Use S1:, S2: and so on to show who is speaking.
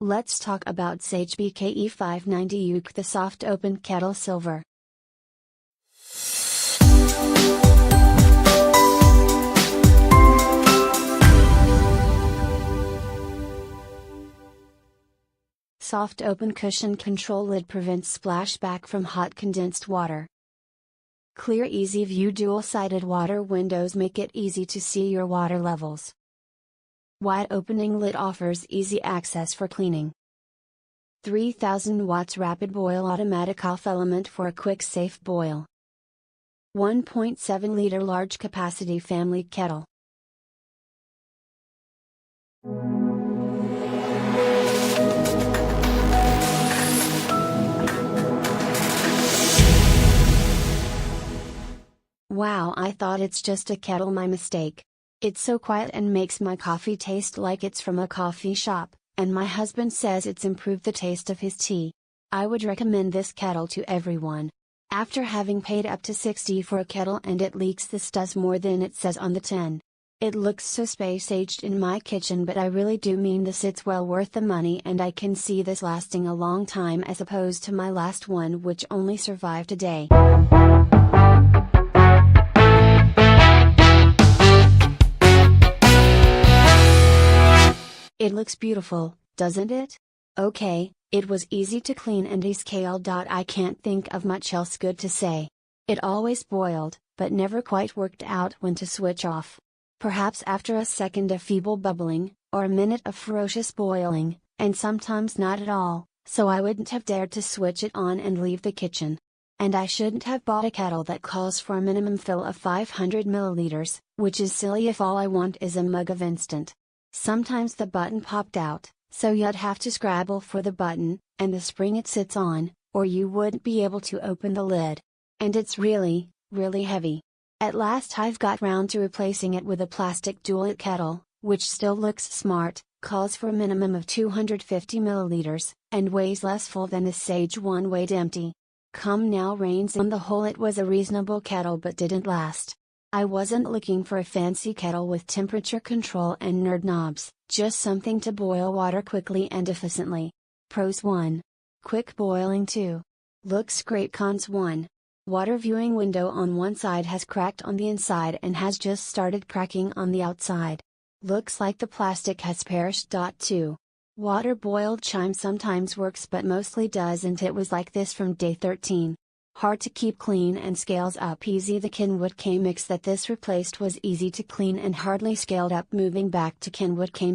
S1: Let's talk about Sage BKE590UK, the soft open kettle silver. Soft open cushion control lid prevents splashback from hot condensed water. Clear easy view dual-sided water windows make it easy to see your water levels. Wide opening lid offers easy access for cleaning. 3000 watts rapid boil automatic off element for a quick safe boil. 1.7 liter large capacity family kettle. Wow, I thought it's just a kettle, my mistake. It's so quiet and makes my coffee taste like it's from a coffee shop, and my husband says it's improved the taste of his tea. I would recommend this kettle to everyone. After having paid up to $60 for a kettle and it leaks, this does more than it says on the tin. It looks so space aged in my kitchen, but I really do mean this, it's well worth the money, and I can see this lasting a long time as opposed to my last one which only survived a day. It looks beautiful, doesn't it? Okay, it was easy to clean and descaled. I can't think of much else good to say. It always boiled, but never quite worked out when to switch off. Perhaps after a second of feeble bubbling, or a minute of ferocious boiling, and sometimes not at all, so I wouldn't have dared to switch it on and leave the kitchen. And I shouldn't have bought a kettle that calls for a minimum fill of 500 milliliters, which is silly if all I want is a mug of instant. Sometimes the button popped out, so you'd have to scrabble for the button, and the spring it sits on, or you wouldn't be able to open the lid. And it's really, really heavy. At last I've got round to replacing it with a plastic dual kettle, which still looks smart, calls for a minimum of 250 milliliters, and weighs less full than the Sage one weighed empty. Come now, rains on the whole it was a reasonable kettle but didn't last. I wasn't looking for a fancy kettle with temperature control and nerd knobs, just something to boil water quickly and efficiently. Pros 1. Quick boiling. 2. Looks great. Cons 1. Water viewing window on one side has cracked on the inside and has just started cracking on the outside. Looks like the plastic has perished. 2. Water boiled chime sometimes works but mostly doesn't. It was like this from day 13. Hard to keep clean and scales up easy. The Kenwood K mix that this replaced was easy to clean and hardly scaled up. Moving back to Kenwood K.